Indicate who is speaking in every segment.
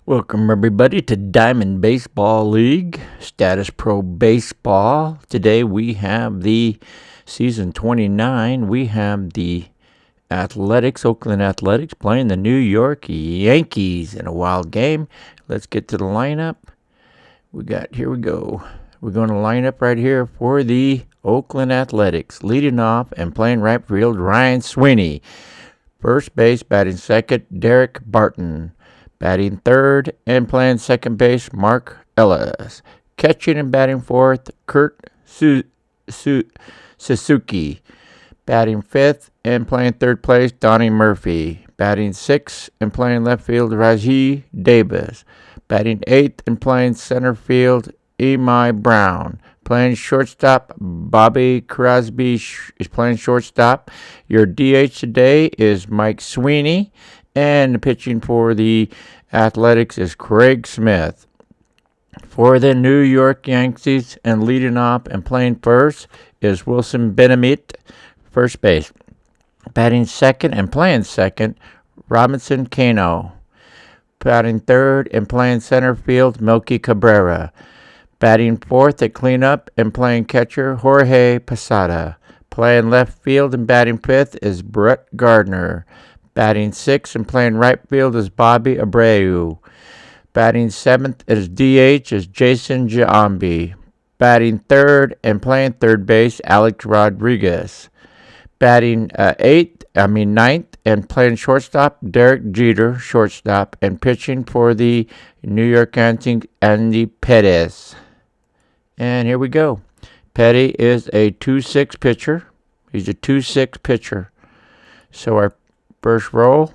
Speaker 1: Welcome everybody to Diamond Baseball League, Statis-Pro Baseball. Today we have the season 29. We have the Oakland Athletics playing the New York Yankees in a wild game. Let's get to the lineup. Here we go. We're going to line up right here for the Oakland Athletics. Leading off and playing right field, Ryan Sweeney. First base, batting second, Derek Barton. Batting third and playing second base, Mark Ellis. Catching and batting fourth, Kurt Suzuki. Batting fifth and playing third place, Donnie Murphy. Batting sixth and playing left field, Raji Davis. Batting eighth and playing center field, Emi Brown. Playing shortstop, Bobby Crosby is playing shortstop. Your DH today is Mike Sweeney. And pitching for the Athletics is Craig Smith. For the New York Yankees and leading off and playing first is Wilson Benemit, first base. Batting second and playing second, Robinson Cano. Batting third and playing center field, Melky Cabrera. Batting fourth at cleanup and playing catcher, Jorge Posada. Playing left field and batting fifth is Brett Gardner. Batting sixth and playing right field is Bobby Abreu. Batting seventh as DH is Jason Giambi. Batting third and playing third base, Alex Rodriguez. Batting ninth and playing shortstop, Derek Jeter, shortstop. And pitching for the New York Yankees, Andy Pettis. And here we go. Petty is a 2-6 pitcher. He's a 2-6 pitcher. So our first roll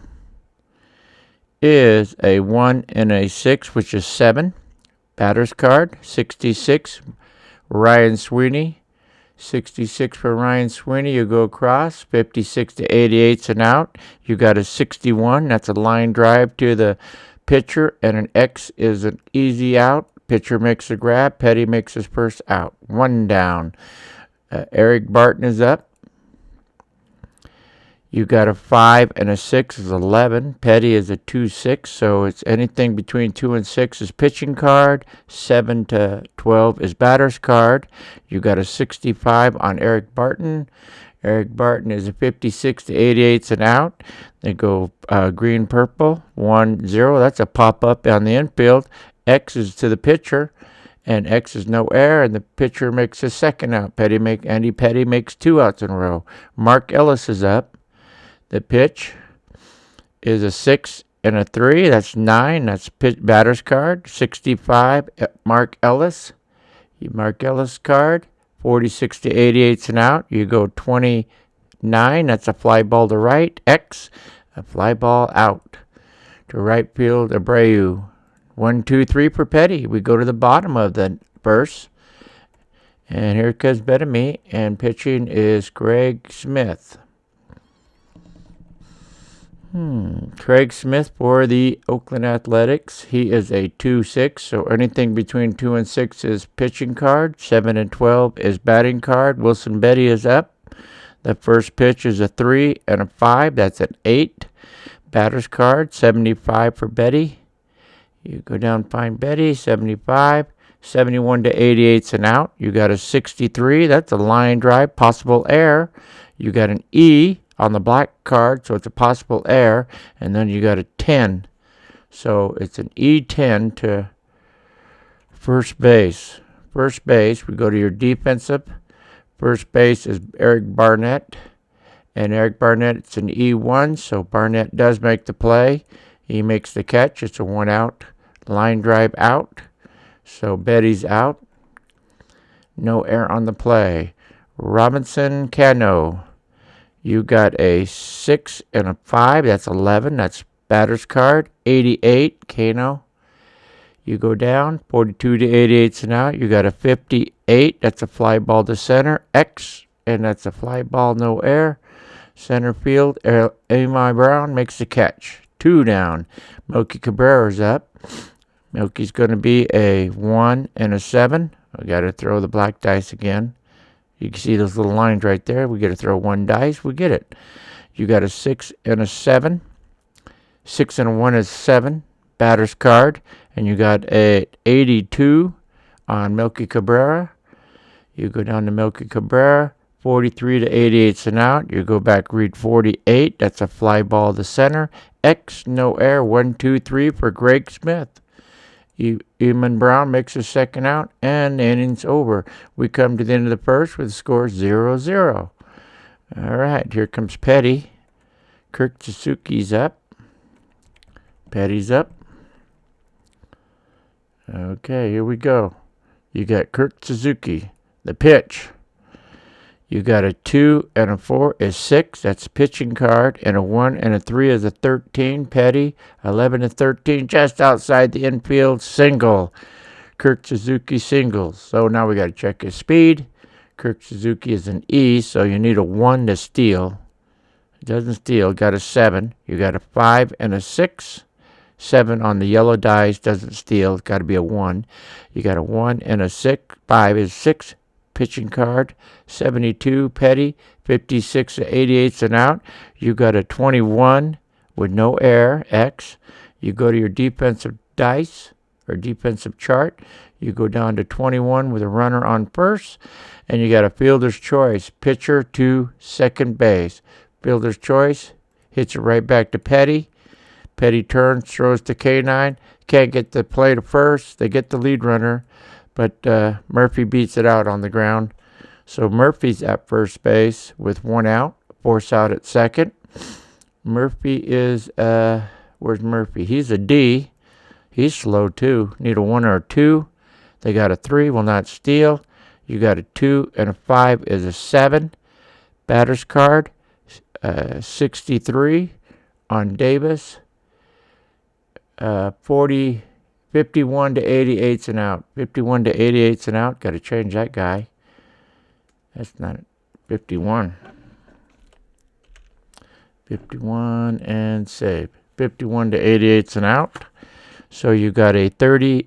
Speaker 1: is a 1 and a 6, which is 7. Batter's card, 66, Ryan Sweeney. 66 for Ryan Sweeney. You go across, 56 to 88's an out. You got a 61. That's a line drive to the pitcher, and an X is an easy out. Pitcher makes a grab. Petty makes his first out. One down. Eric Barton is up. You got a 5 and a 6 is 11. Petty is a 2-6, so it's anything between 2 and 6 is pitching card. 7 to 12 is batter's card. You got a 65 on Eric Barton. Eric Barton is a 56 to 88's an out. They go green-purple, 1-0. That's a pop-up on the infield. X is to the pitcher, and X is no error, and the pitcher makes his second out. Andy Petty makes 2 outs in a row. Mark Ellis is up. The pitch is a 6 and a 3. That's 9. That's batter's card. 65, Mark Ellis. Mark Ellis card. 46 to 88's an out. You go 29. That's a fly ball to right. X, a fly ball out. To right field, Abreu. 1, 2, 3 for Petty. We go to the bottom of the first. And here comes Bettamy. And pitching is Craig Smith. Craig Smith for the Oakland Athletics. He is a 2-6, so anything between 2 and 6 is pitching card. 7 and 12 is batting card. Wilson Betty is up. The first pitch is a 3 and a 5. That's an 8. Batter's card, 75 for Betty. You go down, find Betty, 75. 71 to 88's an out. You got a 63. That's a line drive, possible error. You got an E on the black card, so it's a possible error, and then you got a 10. So it's an E10 to first base. First base, we go to your defensive. First base is Eric Barnett, and Eric Barnett, it's an E1, so Barnett does make the play. He makes the catch. It's a 1 out, line drive out. So Betty's out. No error on the play. Robinson Cano. You got a 6 and a 5. That's 11. That's batter's card. 88, Cano. You go down. 42 to 88's an out. You got a 58. That's a fly ball to center. X, and that's a fly ball, no error. Center field, Emi Brown makes the catch. 2 down. Melky Cabrera's up. Melky's going to be a 1 and a 7. I got to throw the black dice again. You can see those little lines right there. We got to throw 1 dice. We get it. You got a 6 and a 7. 6 and a 1 is 7. batter's card. And you got a 82 on Milky Cabrera. You go down to Milky Cabrera. 43 to 88's an out. You go back, read 48. That's a fly ball to center. X, no air. 1, 2, 3 for Greg Smith. Eamon Brown makes a second out, and the inning's over. We come to the end of the first with the score 0-0. All right, here comes Petty. Kirk Suzuki's up. Petty's up. Okay, here we go. You got Kirk Suzuki. The pitch. You got a 2 and a 4 is 6. That's pitching card. And a 1 and a 3 is a 13. Petty. 11 and 13 just outside the infield. Single. Kirk Suzuki singles. So now we got to check his speed. Kirk Suzuki is an E, so you need a 1 to steal. It doesn't steal. Got a 7. You got a 5 and a 6. 7 on the yellow dice doesn't steal. It's got to be a 1. You got a 1 and a 6. 5 is 6. Pitching card. 72 Petty. 56 to 88's an out. You got a 21 with no air. X. You go to your defensive dice or defensive chart. You go down to 21 with a runner on first. And you got a fielder's choice. Pitcher to second base. Fielder's choice. Hits it right back to Petty. Petty turns, throws to K9. Can't get the play to first. They get the lead runner. But Murphy beats it out on the ground. So Murphy's at first base with 1 out. Force out at second. Murphy is, where's Murphy? He's a D. He's slow too. Need a 1 or a 2. They got a 3, will not steal. You got a 2 and a 5 is a 7. Batter's card, 63 on Davis. 51 to 88's an out. 51 to 88's an out. Got to change that guy. That's not 51. 51 and save. 51 to 88's an out. So you got a 30-0.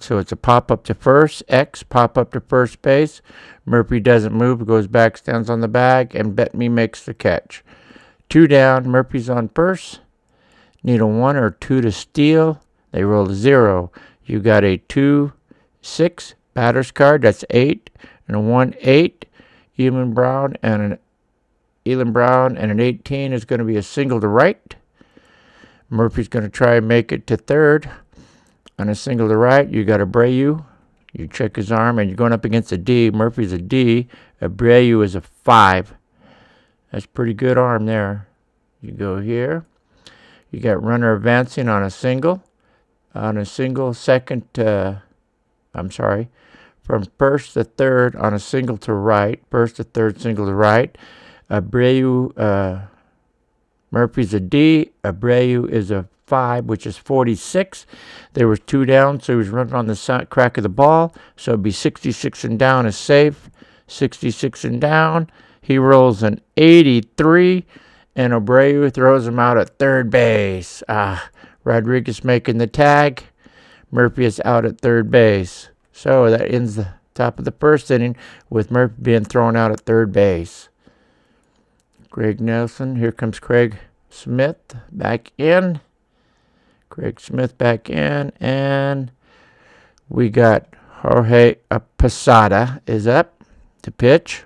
Speaker 1: So it's a pop up to first. X, pop up to first base. Murphy doesn't move. Goes back, stands on the bag, and Bettme makes the catch. 2 down. Murphy's on first. Need a 1 or 2 to steal. They roll a 0. You got a 2-6 batter's card. That's 8. And a 1-8. Eamon Brown and an 18 is going to be a single to right. Murphy's going to try and make it to third. On a single to right, you got Abreu. You check his arm, and you're going up against a D. Murphy's a D. Abreu is a 5. That's pretty good arm there. You go here. You got runner advancing on a single. Second to, from first to third on a single to right. First to third, single to right. Abreu, Murphy's a D. Abreu is a 5, which is 46. There was 2 down, so he was running on the crack of the ball. So it'd be 66 and down is safe. 66 and down. He rolls an 83, and Abreu throws him out at third base. Rodriguez making the tag. Murphy is out at third base. So that ends the top of the first inning with Murphy being thrown out at third base. Greg Nelson. Here comes Craig Smith back in. Craig Smith back in. And we got Jorge Posada is up to pitch.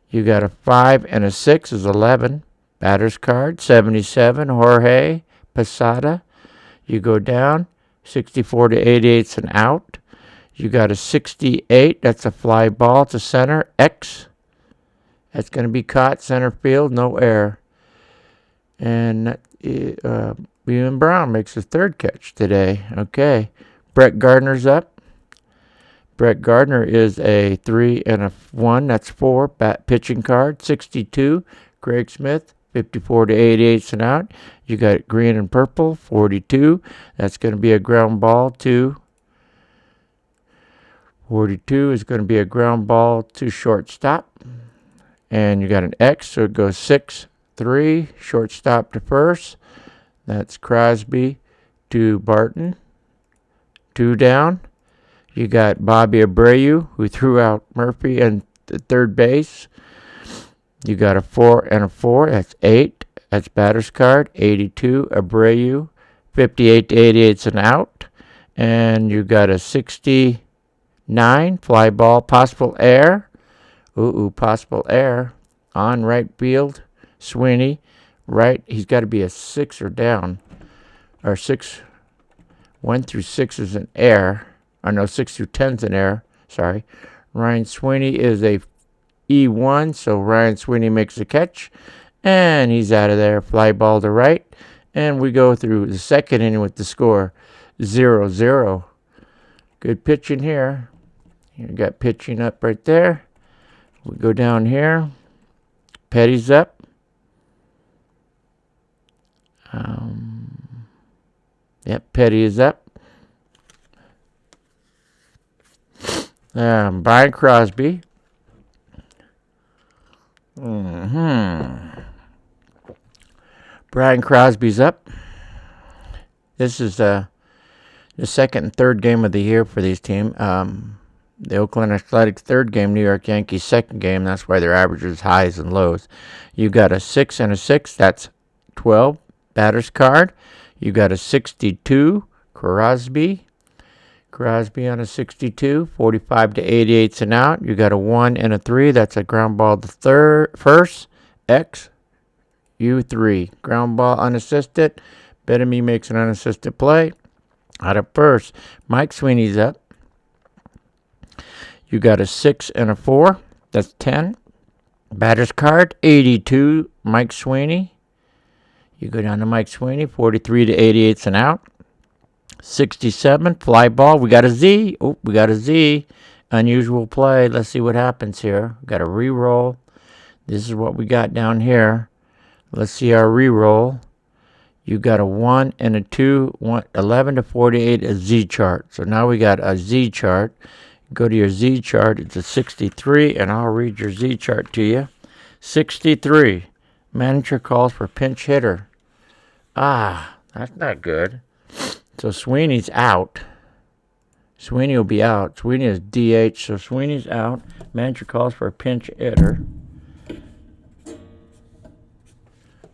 Speaker 1: You got a 5 and a 6 is 11. Batter's card, 77. Jorge Posada. You go down. 64 to 88's an out. You got a 68. That's a fly ball to center. X. That's going to be caught center field. No error. And Eamon Brown makes his third catch today. Okay. Brett Gardner's up. Brett Gardner is a 3 and a 1. That's 4. Pitching card. 62. Craig Smith. 54 to 88's an out. You got green and purple. 42. That's going to be a ground ball to 42 is going to be a ground ball to shortstop. And you got an X, so it goes 6-3. Shortstop to first. That's Crosby to Barton. 2 down. You got Bobby Abreu, who threw out Murphy and the third base. You got a 4 and a 4. That's 8. That's batter's card. 82. Abreu. 58 to 88's an out. And you got a 69 fly ball, possible error. Possible error on right field. Sweeney, right. He's got to be a 6 or down. Or 6. 1 through 6 is an error. Or no, 6 through 10 is an error. Sorry. Ryan Sweeney is a E1, so Ryan Sweeney makes the catch. And he's out of there. Fly ball to right. And we go through the second inning with the score 0-0. Good pitching here. You got pitching up right there. We go down here. Petty's up. Yep, Petty is up. Brian Crosby. Brian Crosby's up. This is the second and third game of the year for these teams. The Oakland Athletics third game, New York Yankees second game. That's why their averages highs and lows. You got a 6 and a 6. That's 12. Batter's card. You got a 62. Crosby. Crosby on a 62. 45 to 88's an out. You got a 1 and a 3. That's a ground ball to first. X. U3. Ground ball unassisted. Bettamy makes an unassisted play. Out of first. Mike Sweeney's up. You got a 6 and a 4. That's 10. Batter's card, 82, Mike Sweeney. You go down to Mike Sweeney, 43 to 88's an out. 67, fly ball. We got a Z. We got a Z. Unusual play. Let's see what happens here. We got a re-roll. This is what we got down here. Let's see our re-roll. You got a 1 and a 2, 11 to 48, a Z chart. So now we got a Z chart. Go to your Z chart. It's a 63, and I'll read your Z chart to you. 63. Manager calls for pinch hitter. That's not good. So Sweeney's out. Sweeney will be out. Sweeney is DH, so Sweeney's out. Manager calls for a pinch hitter.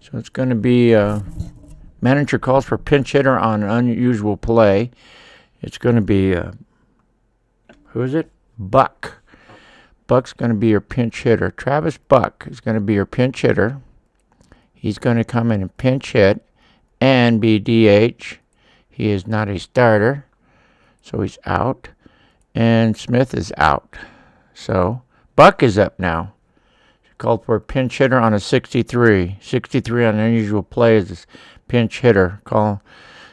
Speaker 1: So it's going to be manager calls for pinch hitter on an unusual play. It's going to be who is it? Buck. Buck's going to be your pinch hitter. Travis Buck is going to be your pinch hitter. He's going to come in and pinch hit and be DH. He is not a starter, so he's out. And Smith is out. So Buck is up now. Called for a pinch hitter on a 63. 63 on an unusual play is this pinch hitter call.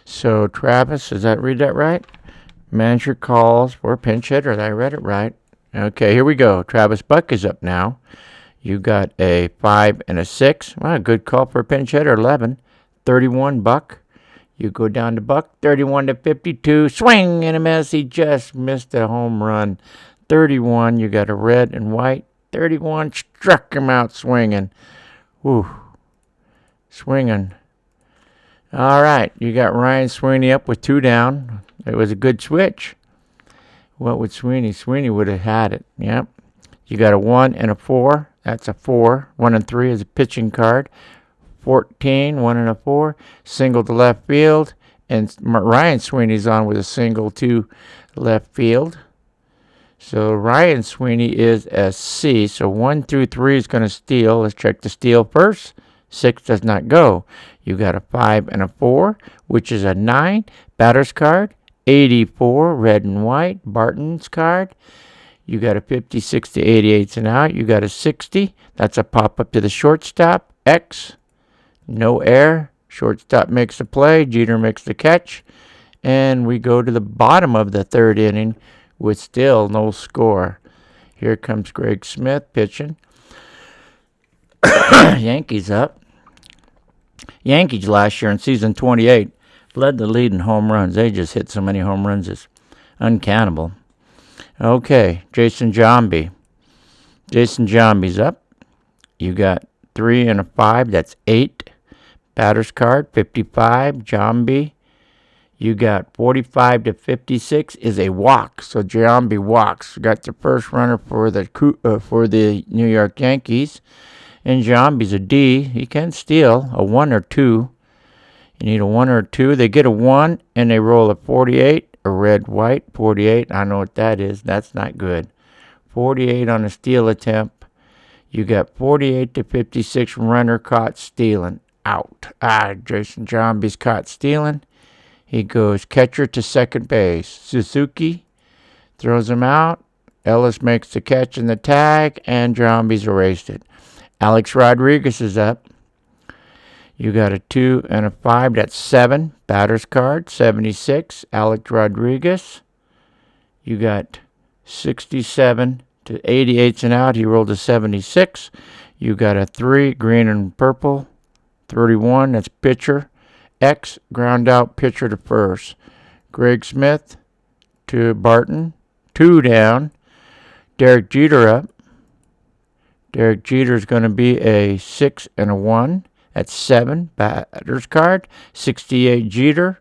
Speaker 1: So Travis, does that read that right? Manager calls for a pinch hitter. I read it right. Okay, here we go. Travis Buck is up now. You got a 5 and a 6. Wow, good call for a pinch hitter. 11. 31 Buck. You go down to Buck. 31 to 52. Swing and a miss. He just missed a home run. 31. You got a red and white. 31 struck him out swinging. Whew. Swinging. All right. You got Ryan Sweeney up with 2 down. It was a good switch. What would Sweeney? Sweeney would have had it. Yep. You got a 1 and a 4. That's a 4. 1 and 3 is a pitching card. 14, 1 and a 4. Single to left field. And Ryan Sweeney's on with a single to left field. So Ryan Sweeney is a C. So 1 through 3 is going to steal. Let's check the steal first. 6 does not go. You got a 5 and a 4, which is a 9. Batter's card. 84, red and white. Barton's card. You got a 56 to 88's and out. You got a 60. That's a pop up to the shortstop. X. No error. Shortstop makes the play. Jeter makes the catch. And we go to the bottom of the third inning with still no score. Here comes Greg Smith pitching. Yankees up. Yankees last year in season 28 led the lead in home runs. They just hit so many home runs, it's uncountable. Okay, Jason Giambi. Jason Giambi's up. You got 3 and a 5. That's 8. Batter's card, 55. Giambi. You got 45 to 56 is a walk. So Giambi walks. Got the first runner for the New York Yankees. And Giambi's a D. He can steal a 1 or 2. You need a 1 or a 2. They get a 1 and they roll a 48, a red, white, 48. I know what that is. That's not good. 48 on a steal attempt. You got 48 to 56 runner caught stealing. Out. Jason Johnby's caught stealing. He goes catcher to second base. Suzuki throws him out. Ellis makes the catch in the tag, and Johnby's erased it. Alex Rodriguez is up. You got a 2 and a 5. That's 7. Batter's card, 76. Alex Rodriguez. You got 67 to 88's and out. He rolled a 76. You got a 3, green and purple. 31, that's pitcher. X, ground out, pitcher to first. Greg Smith to Barton. 2 down. Derek Jeter up. Derek Jeter is going to be a 6 and a 1. That's 7. Batter's card. 68 Jeter.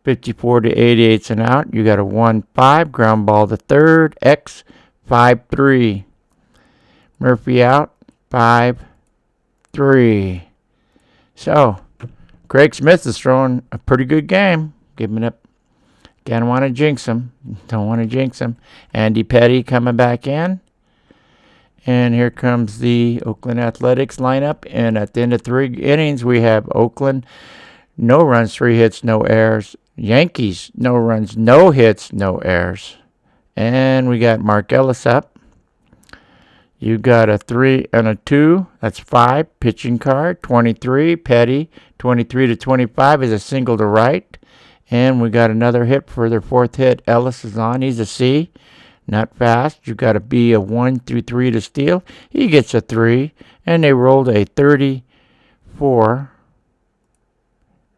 Speaker 1: 54 to 88's and out. You got a 1-5. Ground ball to third. X. 5-3. Murphy out. 5-3. So, Craig Smith is throwing a pretty good game. Giving up. Don't want to jinx him. Don't want to jinx him. Andy Petty coming back in. And here comes the Oakland Athletics lineup. And at the end of 3 innings, we have Oakland, no runs, 3 hits, no errors. Yankees, no runs, no hits, no errors. And we got Mark Ellis up. You got a 3 and a 2. That's 5. Pitching card, 23. Petty, 23 to 25 is a single to right. And we got another hit for their 4th hit. Ellis is on. He's a C. Not fast. You got to be a 1 through 3 to steal. He gets a 3. And they rolled a 34.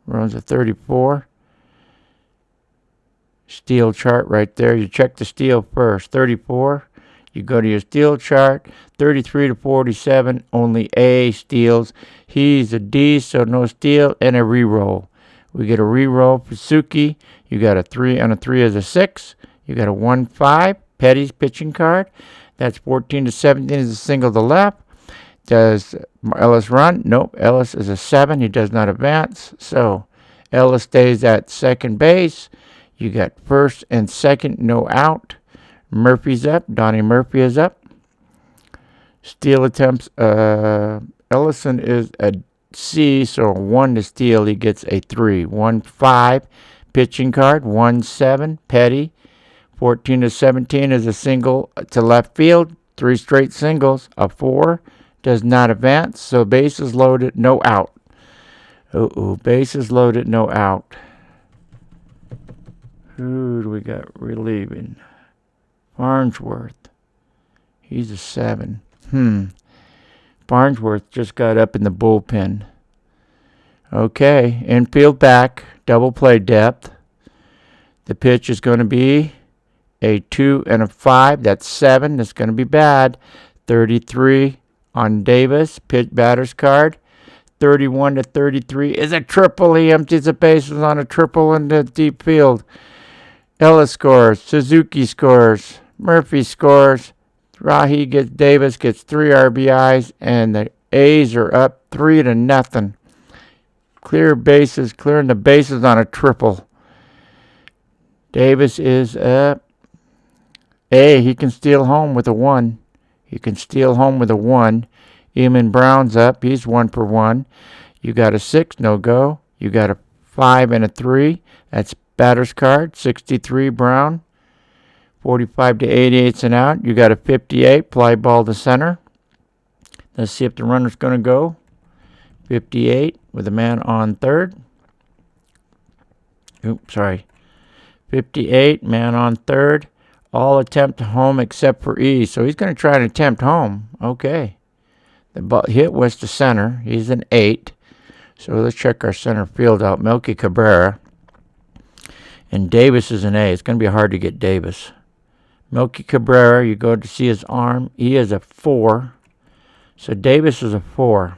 Speaker 1: Runs a 34. Steal chart right there. You check the steal first. 34. You go to your steal chart. 33 to 47. Only A steals. He's a D, so no steal. And a reroll. We get a reroll for Suzuki. You got a 3 and a 3 as a 6. You got a 1-5. Petty's pitching card. That's 14 to 17 is a single to left. Does Ellis run? Nope. Ellis is a 7. He does not advance. So Ellis stays at second base. You got first and second, no out. Murphy's up. Donnie Murphy is up. Steal attempts. Ellison is a C, so 1 to steal. He gets a 3. 1-5. Pitching card. 1-7. Petty. 14 to 17 is a single to left field. 3 straight singles. A 4 does not advance. So bases loaded, no out. Bases loaded, no out. Who do we got relieving? Farnsworth. He's a 7. Farnsworth just got up in the bullpen. Okay, infield back, double play depth. The pitch is going to be a 2 and a 5. That's 7. That's going to be bad. 33 on Davis. Pitch batter's card. 31 to 33 is a triple. He empties the bases on a triple in the deep field. Ellis scores. Suzuki scores. Murphy scores. Davis gets 3 RBIs, and the A's are up 3-0. Clearing the bases on a triple. Davis is up. He can steal home with a 1. Eamon Brown's up. He's 1 for 1. You got a 6, no go. You got a 5 and a 3. That's batter's card. 63 Brown. 45 to 88's and out. You got a 58. Fly ball to center. Let's see if the runner's going to go. 58 with a man on third. 58, man on third. All attempt home except for E. So he's going to try and attempt home. Okay. The hit was to center. He's an 8. So let's check our center field out. Melky Cabrera. And Davis is an A. It's going to be hard to get Davis. Melky Cabrera, you go to see his arm. He is a 4. So Davis is a 4.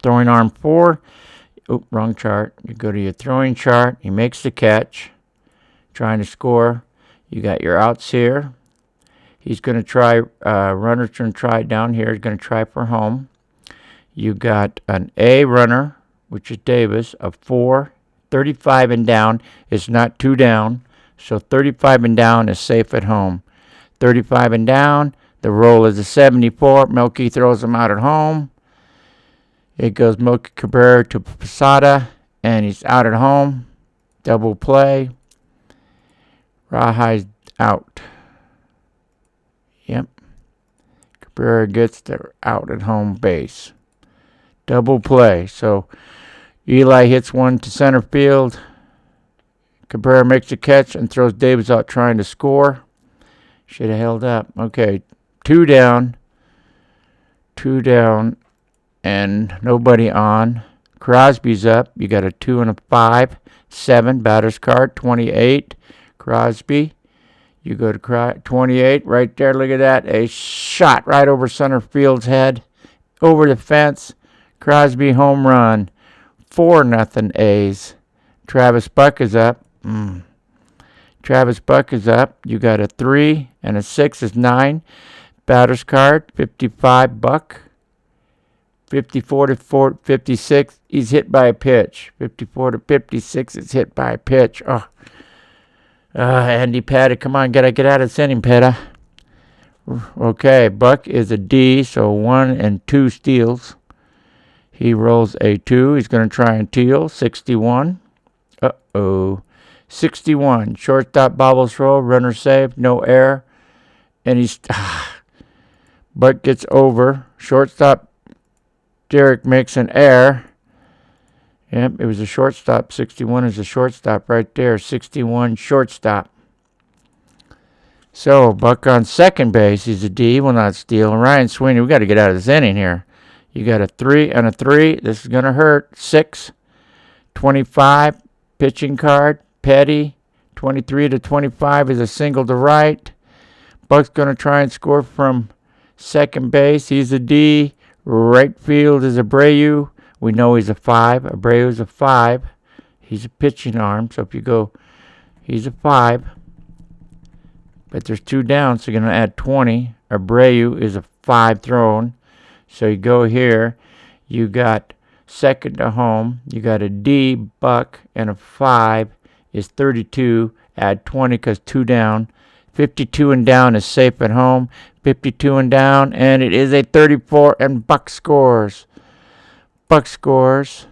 Speaker 1: Throwing arm 4. Wrong chart. You go to your throwing chart. He makes the catch. Trying to score. You got your outs here. He's going to try, runner's going to try down here. He's going to try for home. You got an A runner which is Davis, a 4. 35 and down is not 2 down. So 35 and down is safe at home. 35 and down, the roll is a 74. Melky throws him out at home. It goes Melky Cabrera to Posada, and he's out at home. Double play. Rahi's out. Yep. Cabrera gets the out at home base. Double play. So Eli hits one to center field. Cabrera makes a catch and throws Davis out trying to score. Should have held up. Okay, 2 down. 2 down. And nobody on. Crosby's up. You got a 2 and a 5. 7, batter's card, 28. Crosby. You go to 28. Right there, look at that. A shot right over center field's head. Over the fence. Crosby home run. 4-0 A's. Travis Buck is up. Travis Buck is up. You got a 3 and a 6 is 9. Batter's card, 55 Buck. 54 to 56. He's hit by a pitch. 54 to 56 is hit by a pitch. Andy Petta, come on, gotta get out of this inning, Petta. Okay, Buck is a D, so 1 and 2 steals. He rolls a 2. He's going to try and teal. 61. 61. Shortstop bobbles roll. Runner saved. No error. And he's... Buck gets over. Shortstop Derek makes an error. Yep, it was a shortstop. 61 is a shortstop right there. 61 shortstop. So, Buck on second base. He's a D. Will not steal. And Ryan Sweeney, we got to get out of this inning here. You got a 3 and a 3. This is going to hurt. 6. 25. Pitching card. Petty. 23 to 25 is a single to right. Buck's going to try and score from second base. He's a D. Right field is Abreu. We know he's a 5. Abreu's a 5. He's a pitching arm. So if you go, he's a 5. But there's 2 down, so you're going to add 20. Abreu is a 5 thrown. So you go here. You got second to home. You got a D, Buck, and a 5 is 32. Add 20 because 2 down. 52 and down is safe at home. 52 and down, and it is a 34, and Buck scores. Buck scores.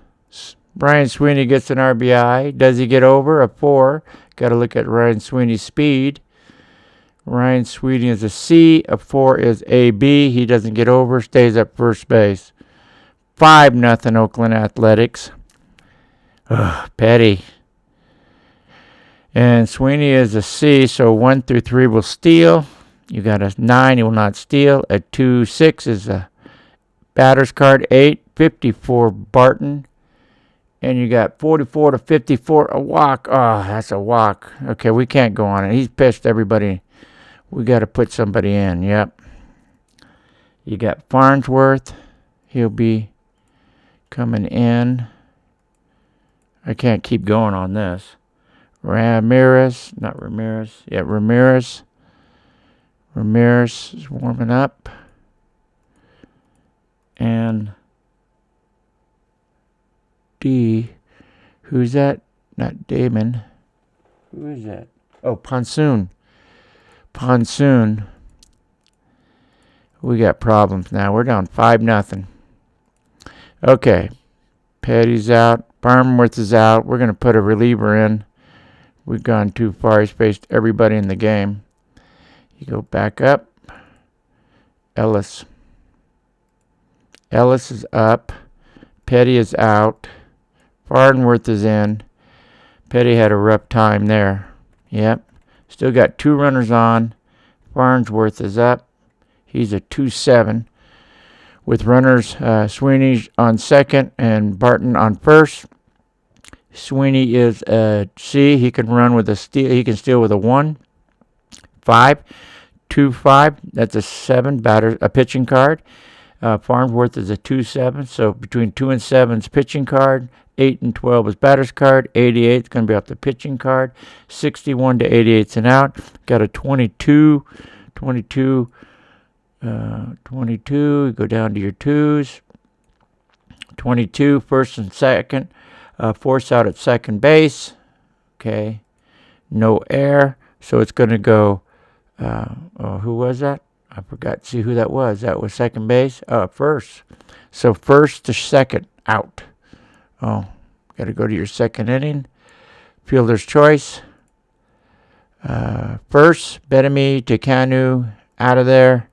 Speaker 1: Ryan Sweeney gets an RBI. Does he get over? A 4. Got to look at Ryan Sweeney's speed. Ryan Sweeney is a C. A 4 is a B. He doesn't get over. Stays at first base. 5-0 Oakland Athletics. Petty. And Sweeney is a C, so 1 through 3 will steal. You got a 9, he will not steal. A 2, 6 is a batter's card. 8, 54 Barton. And you got 44 to 54, a walk. Oh, that's a walk. Okay, we can't go on it. He's pitched everybody. We got to put somebody in. Yep. You got Farnsworth. He'll be coming in. I can't keep going on this. Ramirez. Yeah, Ramirez. Ramirez is warming up. And D. Who's that? Not Damon. Who is that? Oh, Ponsoon. Ponsoon. We got problems now. We're down 5-0. Okay. Petty's out. Farnsworth is out. We're going to put a reliever in. We've gone too far. He's faced everybody in the game. You go back up. Ellis. Ellis is up. Petty is out. Farnsworth is in. Petty had a rough time there. Yep. Still got 2 runners on. Farnsworth is up. He's a 2-7. With runners, Sweeney on second and Barton on first. Sweeney is a C. He can run with a steal. He can steal with a 1. 5. 2-5. That's a 7 batter, a pitching card. Farnsworth is a 2-7. So between 2 and 7 is pitching card. 8 and 12 is batter's card. 88 is going to be off the pitching card. 61 to 88 is an out. Got a 22. 22. You go down to your 2s. 22, first and second. Force out at second base. Okay. No air. So it's going to go, who was that? I forgot to see who that was. That was second base. First. So first to second, out. Oh, got to go to your second inning. Fielder's choice. First, Bedami to Canu, out of there.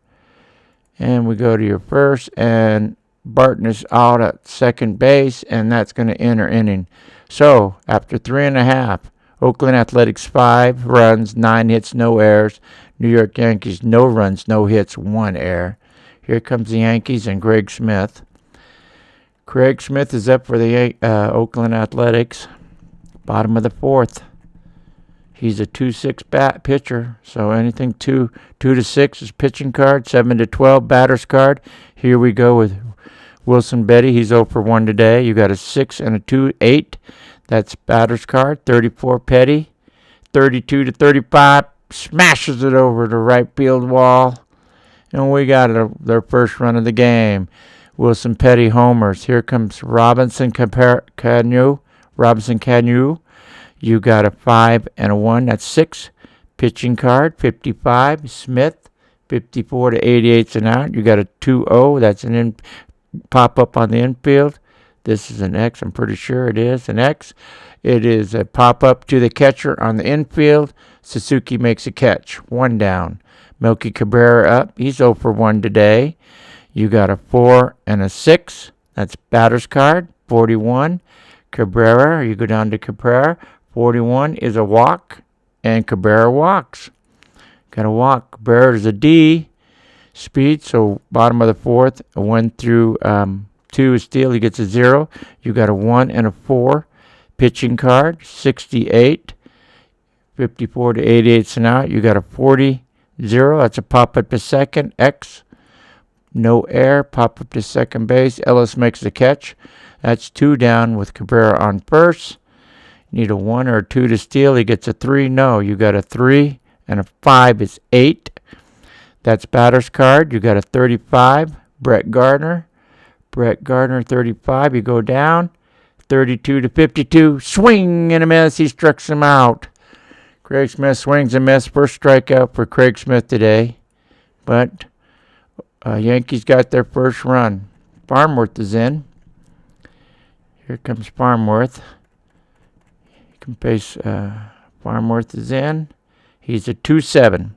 Speaker 1: And we go to your first, and Barton is out at second base, and that's going to end our inning. So, after 3.5, Oakland Athletics 5 runs, 9 hits, no errors. New York Yankees, no runs, no hits, 1 error. Here comes the Yankees and Craig Smith. Craig Smith is up for the Oakland Athletics. Bottom of the 4th. He's a 2-6 pitcher, so anything 2 to 6 is pitching card. 7 to 12 batter's card. Here we go with Wilson Betty. He's 0 for 1 today. You got a 6 and a 2, 8. That's batter's card. 34 Petty. 32 to 35. Smashes it over the right field wall. And we got their first run of the game. Wilson Petty homers. Here comes Robinson Canu. Robinson Canu. You got a 5 and a 1. That's 6. Pitching card. 55. Smith. 54 to 88's an out. You got a 2-0. That's an pop up on the infield. This is an X. I'm pretty sure it is an X. It is a pop up to the catcher on the infield. Suzuki makes a catch. 1 down. Melky Cabrera up. He's 0 for 1 today. You got a 4 and a 6. That's batter's card. 41. Cabrera. You go down to Cabrera. 41 is a walk, and Cabrera walks. Got a walk. Cabrera is a D. Speed, so bottom of the 4th. A 1 through 2 is steal. He gets a 0. You got a 1 and a 4. Pitching card. 68. 54 to 88's an out. You got a 40. 0. That's a pop up to second. X. No air. Pop up to second base. Ellis makes the catch. That's 2 down with Cabrera on first. Need a 1 or a 2 to steal. He gets a 3. No, you got a 3 and a 5 is 8. That's batter's card. You got a 35. Brett Gardner. Brett Gardner, 35. You go down. 32 to 52. Swing and a miss. He strikes him out. Craig Smith swings and miss. First strikeout for Craig Smith today. But Yankees got their first run. Farmworth is in. Here comes Farmworth. Base Farmworth is in. He's a 2-7.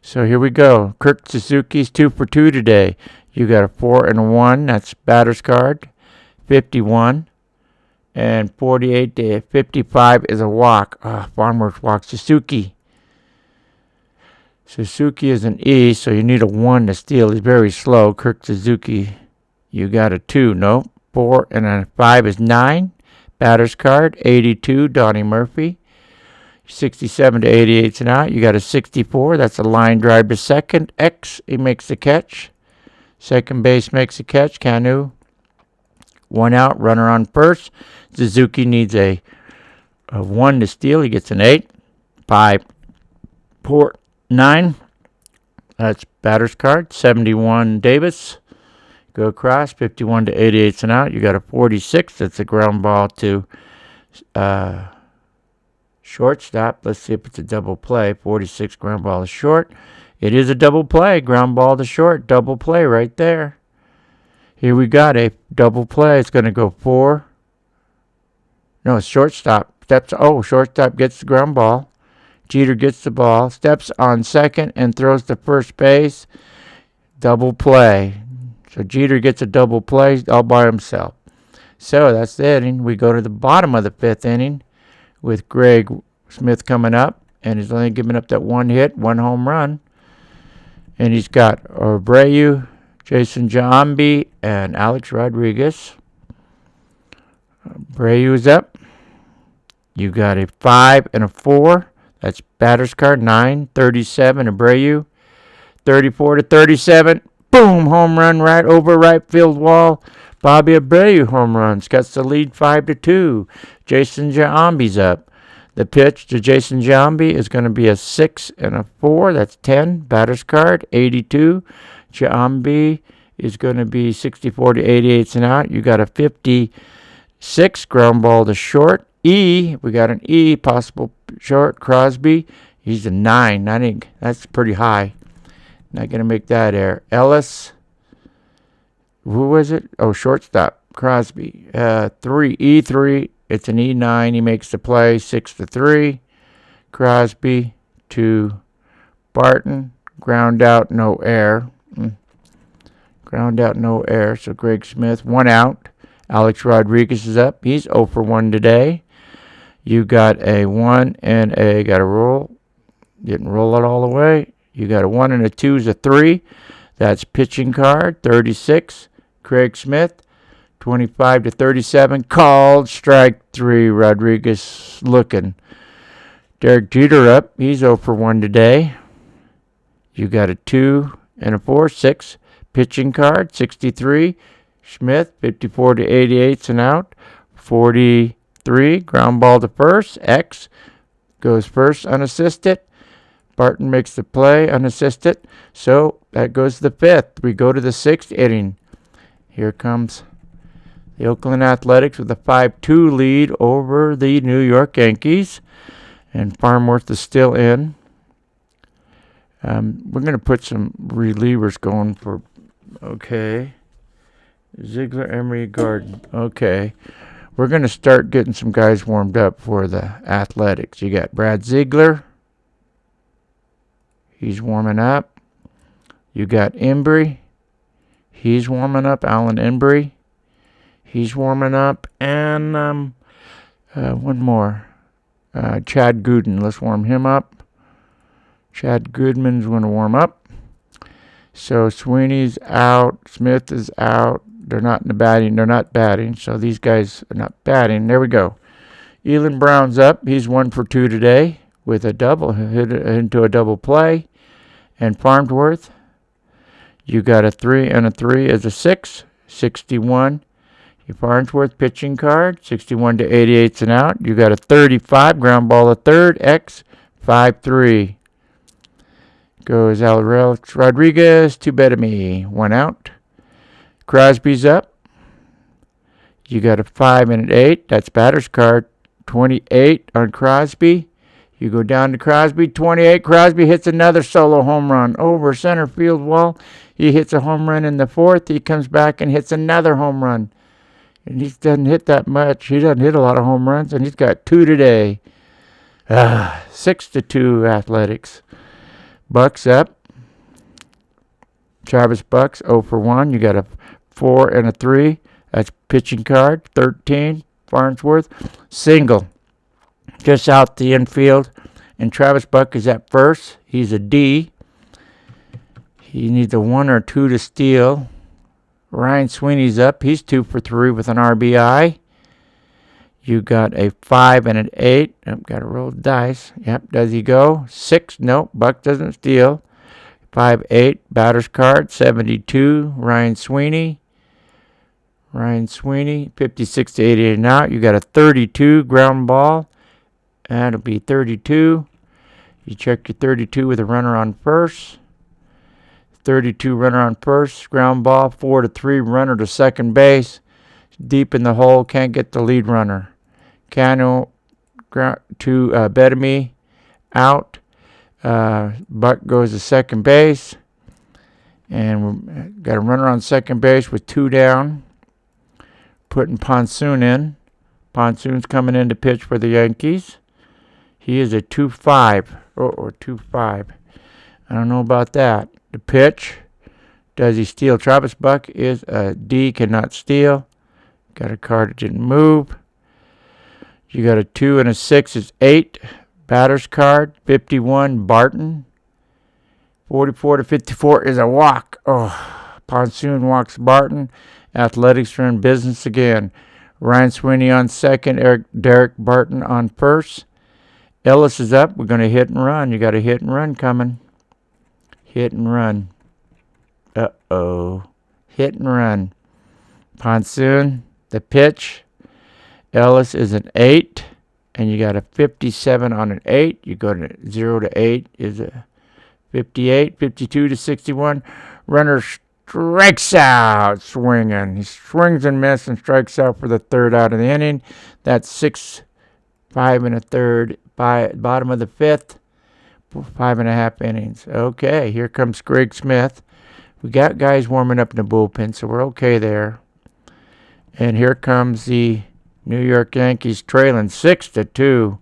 Speaker 1: So here we go. Kirk Suzuki's 2 for 2 today. You got a 4 and a 1. That's batter's card. 51. And 48 to 55 is a walk. Farmworth walks Suzuki. Suzuki is an E, so you need a 1 to steal. He's very slow. Kirk Suzuki. You got a 2. Nope. 4 and a 5 is 9. Batter's card, 82, Donnie Murphy. 67 to 88's an out. You got a 64. That's a line drive to second. X, he makes the catch. Second base makes a catch. Canu. 1 out, runner on first. Suzuki needs a 1 to steal. He gets an 8. 5, 4, 9. That's batter's card. 71, Davis. Go across, 51 to 88's an out. You got a 46. That's a ground ball to shortstop. Let's see if it's a double play. 46 ground ball to short. It is a double play. Ground ball to short. Double play right there. Here we got a double play. It's going to go 4. No, it's shortstop. Shortstop gets the ground ball. Jeter gets the ball. Steps on second and throws to first base. Double play. So Jeter gets a double play all by himself. So that's the inning. We go to the bottom of the 5th inning with Craig Smith coming up. And he's only giving up that 1 hit, 1 home run. And he's got Abreu, Jason Giambi, and Alex Rodriguez. Abreu's up. You got a 5 and a 4. That's batter's card. 9, 37, Abreu. 34 to 37. Boom, home run right over right field wall. Bobby Abreu home runs. Gets the lead 5 to 2. Jason Giambi's up. The pitch to Jason Giambi is going to be a 6 and a 4. That's 10. Batter's card, 82. Giambi is going to be 64 to 88 and out. You got a 56 ground ball to short. E, we got an E, possible short. Crosby, he's a 9. I think that's pretty high. Not going to make that error. Ellis, who was it? Oh, shortstop. Crosby. 3, E3. It's an E9. He makes the play. 6 to 3. Crosby to Barton. Ground out, no error. Ground out, no error. So Greg Smith, 1 out. Alex Rodriguez is up. He's 0 for 1 today. You got a 1 and a, got a roll. Didn't roll it all the way. You got a 1 and a 2 is a 3. That's pitching card. 36. Craig Smith. 25 to 37. Called. Strike 3. Rodriguez looking. Derek Jeter up. He's 0 for 1 today. You got a 2 and a 4. 6. Pitching card. 63. Smith. 54 to 88 and out. 43. Ground ball to first. X goes first unassisted. Barton makes the play unassisted. So that goes to the 5th. We go to the 6th inning. Here comes the Oakland Athletics with a 5-2 lead over the New York Yankees. And Farmworth is still in. We're going to put some relievers going for, okay. Ziegler, Emery, Garden. Okay. We're going to start getting some guys warmed up for the Athletics. You got Brad Ziegler. He's warming up. You got Embry. He's warming up. Alan Embry. He's warming up. And one more. Chad Gooden. Let's warm him up. Chad Goodman's going to warm up. So Sweeney's out. Smith is out. They're not in the batting. They're not batting. So these guys are not batting. There we go. Elon Brown's up. He's 1 for 2 today with a double. Hit into a double play. And Farnsworth, you got a 3 and a 3 is a 6. 61. Your Farnsworth pitching card. 61 to 88 and out. You got a 35. Ground ball a third. X. 5-3. Goes Alex Rodriguez. 2 better me. 1 out. Crosby's up. You got a 5 and an 8. That's batter's card. 28 on Crosby. You go down to Crosby. 28. Crosby hits another solo home run over center field wall. He hits a home run in the 4th. He comes back and hits another home run. And he doesn't hit that much. He doesn't hit a lot of home runs. And he's got 2 today. 6 to 2 Athletics. Bucks up. Travis Bucks 0 for 1. You got a 4 and a 3. That's pitching card. 13. Farnsworth. Single. Just out the infield. And Travis Buck is at first. He's a D. He needs a 1 or 2 to steal. Ryan Sweeney's up. He's 2 for 3 with an RBI. You got a 5 and an 8. Got to roll the dice. Yep. Does he go? 6. Nope. Buck doesn't steal. 5-8. Batter's card. 72. Ryan Sweeney. 56 to 88 and out. You got a 32 ground ball. That'll be 32. You check your 32 with a runner on first. 32 runner on first. Ground ball. 4 to 3 runner to second base. Deep in the hole. Can't get the lead runner. Cano to Bedamy. Out. Buck goes to second base. And we've got a runner on second base with 2 down. Putting Ponsoon in. Ponsoon's coming in to pitch for the Yankees. He is a 2-5. Or 2-5. I don't know about that. The pitch. Does he steal? Travis Buck is a D. Cannot steal. Got a card that didn't move. You got a 2 and a 6 is 8. Batter's card. 51. Barton. 44 to 54 is a walk. Oh, Ponsoon walks Barton. Athletics are in business again. Ryan Sweeney on second. Derek Barton on first. Ellis is up. We're going to hit and run. You got a hit and run coming. Hit and run. Uh-oh. Hit and run. Ponsoon, the pitch. Ellis is an 8. And you got a 57 on an 8. You go to 0 to 8 is a 58. 52 to 61. Runner strikes out swinging. He swings and misses and strikes out for the third out of the inning. That's 6, 5 1/3 by bottom of the fifth. 5.5 innings. Okay, here comes Greg Smith. We got guys warming up in the bullpen, so we're okay there. And here comes the New York Yankees trailing 6-2.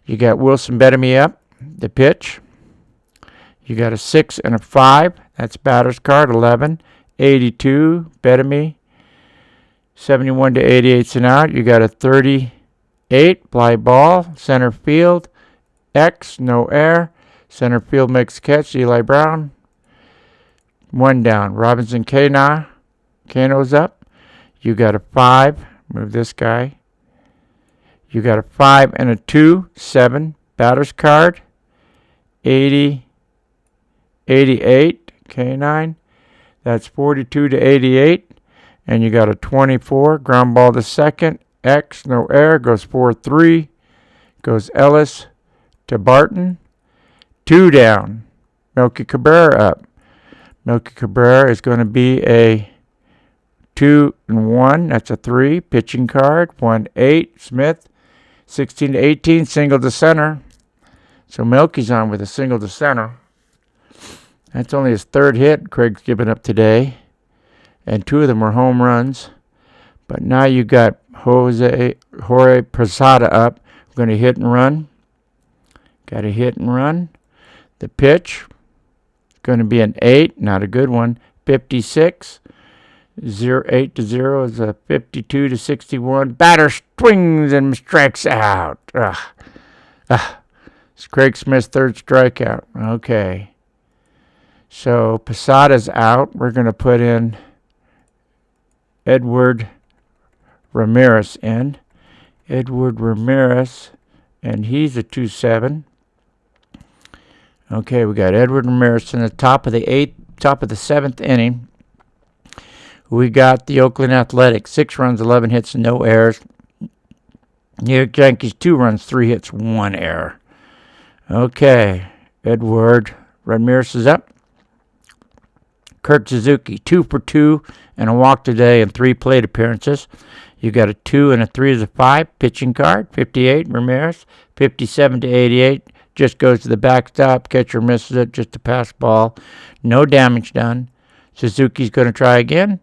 Speaker 1: You got Wilson Bettamy up, the pitch. You got a 6 and a 5. That's batter's card, 11. 82, Bettamy. 71 to 88's an out. You got a 38, fly ball, center field. X, no air. Center field makes catch, Eli Brown. 1 down. Robinson Cano's up. You got a 5. Move this guy. You got a 5 and a 2, 7. Batter's card. 80, 88, K9. That's 42 to 88. And you got a 24. Ground ball to second. X, no air. Goes 4-3. Goes Ellis to Barton. 2 down. Melky Cabrera up. Melky Cabrera is going to be a 2 and 1. That's a 3. Pitching card. 1-8. Smith. 16 to 18. Single to center. So Melky's on with a single to center. That's only his third hit Craig's given up today. And 2 of them were home runs. But now you got Jorge Posada up. We're going to hit and run. Got a hit and run. The pitch. Going to be an 8. Not a good one. 56. 8 to 0 is a 52 to 61. Batter swings and strikes out. It's Craig Smith's third strikeout. Okay. So Posada's out. We're going to put in Edward Ramirez in. Edward Ramirez, and he's a 2-7. Okay, we got Edward Ramirez in the top of the 7th inning. We got the Oakland Athletics, 6 runs, 11 hits, no errors. New York Yankees, 2 runs, 3 hits, 1 error. Okay, Edward Ramirez is up. Kurt Suzuki, 2 for 2 and a walk today and 3 plate appearances. You got a 2 and a 3 as a 5. Pitching card, 58, Ramirez. 57 to 88, just goes to the backstop. Catcher misses it, just a pass ball. No damage done. Suzuki's going to try again.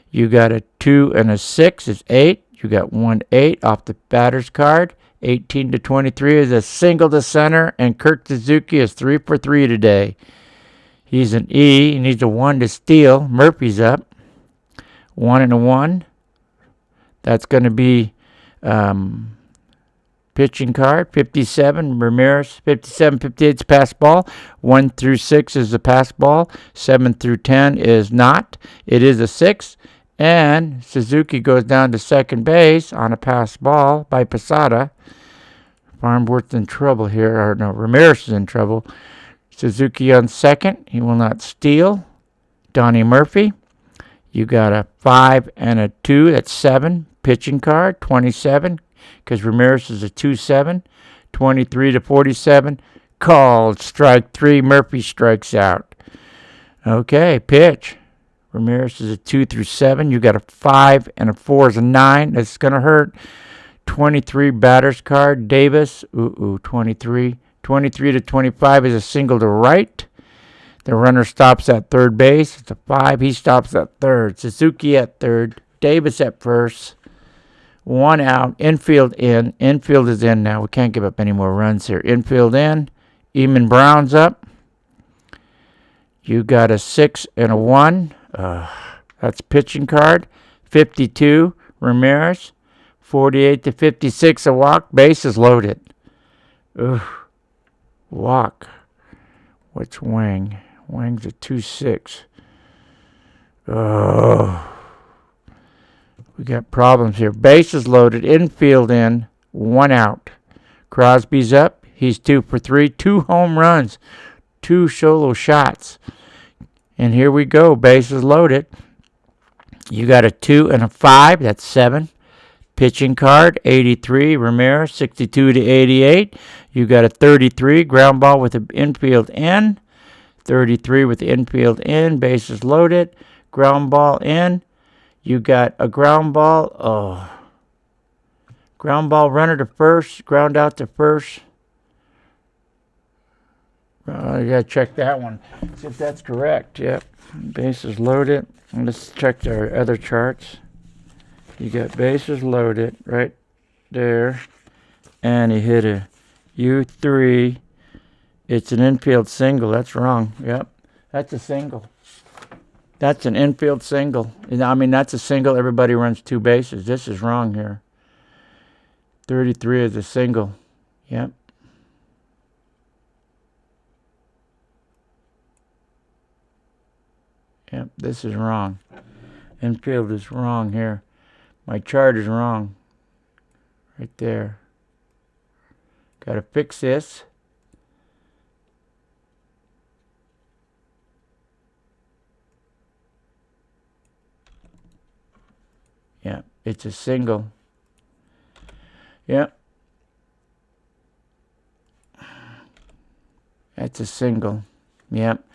Speaker 1: You got a 2 and a 6 is 8. You got 1-8 off the batter's card. 18 to 23 is a single to center, and Kurt Suzuki is 3 for 3 today. He's an E. He needs a 1 to steal. Murphy's up. 1 and a 1. That's going to be pitching card. 57, Ramirez. 57, 58 is pass ball. 1 through 6 is a pass ball. 7 through 10 is not. It is a 6. And Suzuki goes down to second base on a pass ball by Posada. Farnsworth's in trouble here. Or no, Ramirez is in trouble. Suzuki on second. He will not steal. Donnie Murphy. You got a 5 and a 2. That's 7. Pitching card. 27. Because Ramirez is a 2-7. 23 to 47. Called. Strike 3. Murphy strikes out. Okay. Pitch. Ramirez is a 2 through 7. You got a 5 and a 4 is a 9. That's going to hurt. 23 batter's card. Davis. 23. 23 to 25 is a single to right. The runner stops at third base. It's a 5. He stops at third. Suzuki at third. Davis at first. 1 out. Infield in. Infield is in now. We can't give up any more runs here. Infield in. Eamon Brown's up. You got a 6 and a 1. That's pitching card. 52, Ramirez. 48 to 56, a walk. Bases loaded. Walk. What's Wang? Wang's a 2-6. We got problems here. Bases loaded. Infield in. 1 out. Crosby's up. He's 2 for 3. 2 home runs. 2 solo shots. And here we go. Bases loaded. You got a 2 and a 5. That's 7. Pitching card. 83. Ramirez. 62 to 88. You got a 33. Ground ball with the infield in. 33 with the infield in. Bases loaded. Ground ball in. You got a ground ball. Oh. Ground ball runner to first. Ground out to first. You got to check that one. See if that's correct. Yep. Bases loaded. Let's check our other charts. You got bases loaded right there. And he hit a U3. It's an infield single. That's wrong. Yep. That's a single. That's an infield single. I mean, that's a single. Everybody runs 2 bases. This is wrong here. 33 is a single. Yep. Yep, this is wrong. Infield is wrong here. My chart is wrong. Right there. Got to fix this. Yeah, it's a single. Yep. That's a single. Yep.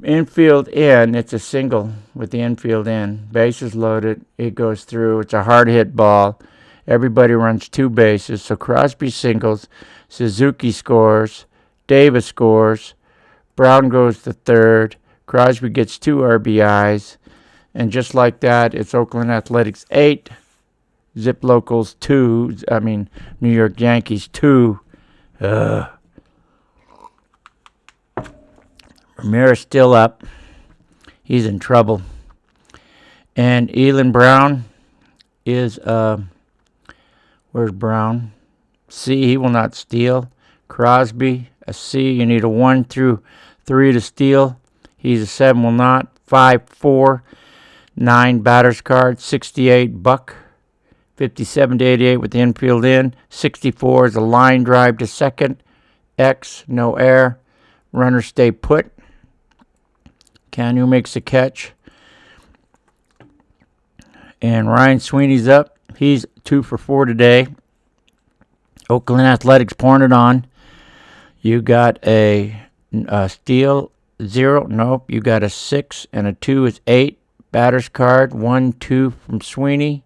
Speaker 1: Infield in, it's a single with the infield in. Bases loaded. It goes through. It's a hard hit ball. Everybody runs 2 bases. So Crosby singles. Suzuki scores. Davis scores. Brown goes to third. Crosby gets 2 RBIs. And just like that, it's Oakland Athletics 8. Zip Locals 2. New York Yankees 2. Ramirez still up. He's in trouble. And Elon Brown is, where's Brown? C, he will not steal. Crosby, a C. You need a 1 through 3 to steal. He's a 7, will not. 5, 4. 9 batter's card. 68, Buck. 57 to 88 with the infield in. 64 is a line drive to second. X, no air. Runners stay put. Canu makes a catch. And Ryan Sweeney's up. He's 2 for 4 today. Oakland Athletics pouring it on. You got a steal, 0. Nope. You got a 6 and a 2 is 8. Batter's card, 1, 2 from Sweeney.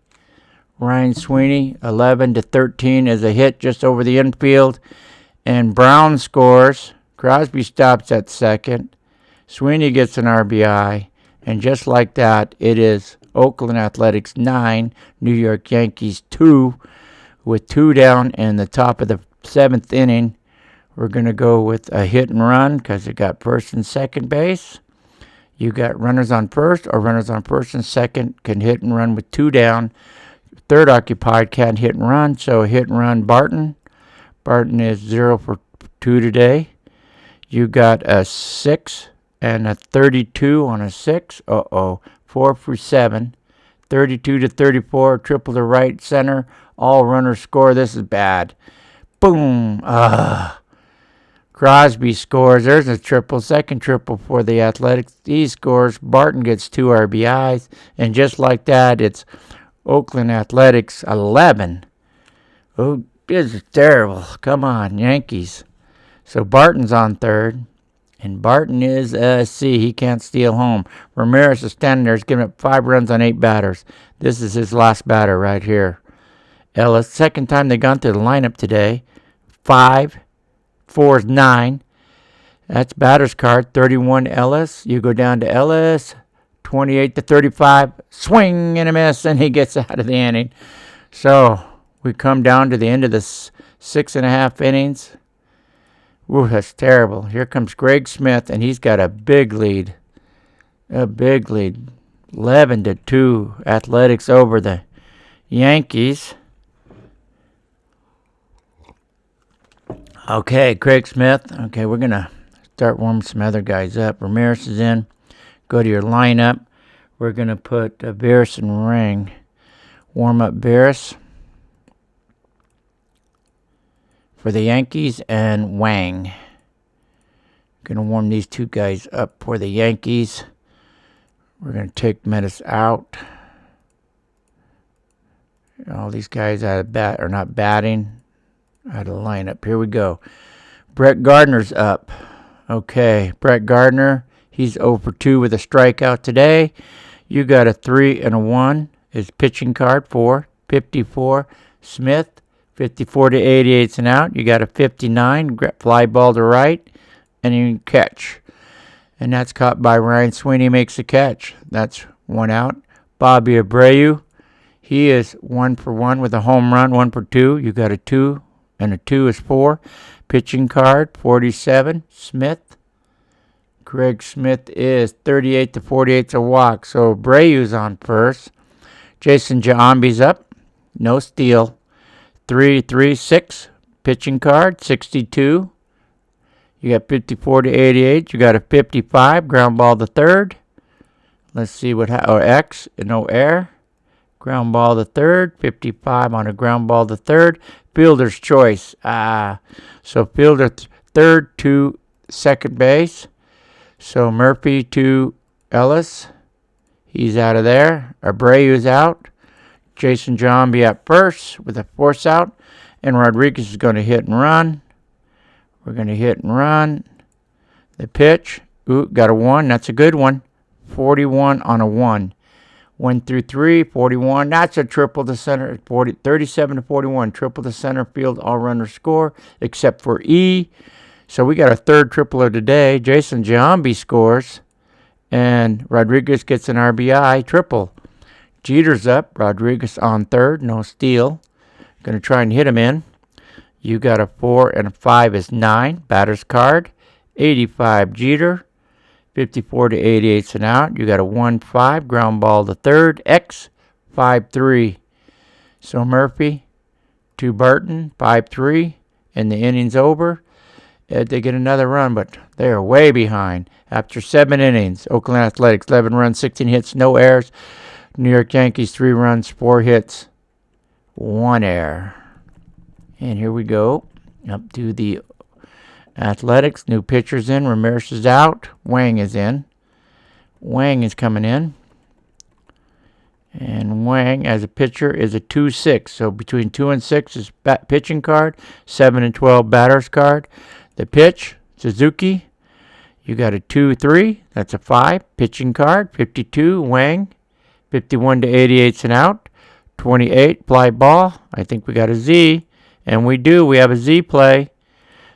Speaker 1: Ryan Sweeney, 11 to 13 is a hit just over the infield. And Brown scores. Crosby stops at second. Sweeney gets an RBI. And just like that, it is Oakland Athletics 9, New York Yankees 2, with 2 down in the top of the 7th inning. We're going to go with a hit and run because it got first and second base. You got runners on first or runners on first and second can hit and run with 2 down. Third occupied can't hit and run, so hit and run Barton. Barton is 0 for 2 today. You got a 6 and a 32 on a 6. 4 for 7. 32 to 34, triple to right center. All runners score. This is bad. Boom. Crosby scores. There's a triple. Second triple for the Athletics. He scores. Barton gets 2 RBIs. And just like that, it's Oakland Athletics 11. Oh, this is terrible. Come on, Yankees. So Barton's on third. And Barton is a C. He can't steal home. Ramirez is standing there. He's giving up 5 runs on 8 batters. This is his last batter right here. Ellis, second time they gone through the lineup today. 5, 4 is 9. That's batter's card. 31 Ellis. You go down to Ellis. 28 to 35. Swing and a miss, and he gets out of the inning. So we come down to the end of the 6.5 innings. Ooh, that's terrible. Here comes Greg Smith, and he's got a big lead. A big lead. 11 to 2. Athletics over the Yankees. Okay, Craig Smith. Okay, we're going to start warming some other guys up. Ramirez is in. Go to your lineup. We're going to put Veras and Ring. Warm up Veras for the Yankees and Wang. Going to warm these 2 guys up for the Yankees. We're going to take Metis out. All these guys out of bat are not batting. Out of the lineup. Here we go. Brett Gardner's up. Okay, Brett Gardner. He's 0 for 2 with a strikeout today. You got a 3 and a 1. His pitching card, 4. 54, Smith. 54 to 88's an out. You got a 59, fly ball to right, and you catch. And that's caught by Ryan Sweeney, makes the catch. That's 1 out. Bobby Abreu, he is 1 for 1 with a home run, 1 for 2. You got a 2, and a 2 is 4. Pitching card, 47, Smith. Craig Smith is 38 to 48's a walk. So Abreu's on first. Jason Giambi's up. No steal. 3-3-6. Pitching card, 62. You got 54 to 88. You got a 55. Ground ball to third. Let's see what X. No air. Ground ball to third. 55 on a ground ball to third. Fielder's choice. So fielder third to second base. So Murphy to Ellis. He's out of there. Abreu's out. Jason Giambi at first with a force out. And Rodriguez is going to hit and run. We're going to hit and run. The pitch. Ooh, got a 1. That's a good one. 41 on a 1. 1 through 3, 41. That's a triple to center. 37 to 41. Triple to center field. All runners score except for E. So we got our third triple of the day. Jason Giambi scores. And Rodriguez gets an RBI triple. Jeter's up. Rodriguez on third. No steal. Going to try and hit him in. You got a 4 and a 5 is 9. Batter's card. 85 Jeter. 54 to 88's an out. You got a 1-5. Ground ball to third. X. 5-3. So Murphy to Burton. 5-3. And the inning's over. They get another run, but they are way behind. After 7 innings, Oakland Athletics, 11 runs, 16 hits, no errors. New York Yankees, 3 runs, 4 hits, 1 error. And here we go. Up to the Athletics. New pitchers in. Ramirez is out. Wang is in. Wang is coming in. And Wang, as a pitcher, is a 2-6. So between 2 and 6 is pitching card. 7 and 12 batter's card. The pitch, Suzuki. You got a 2-3. That's a 5. Pitching card, 52, Wang. 51 to 88's an out. 28, fly ball. I think we got a Z. And we do. We have a Z play.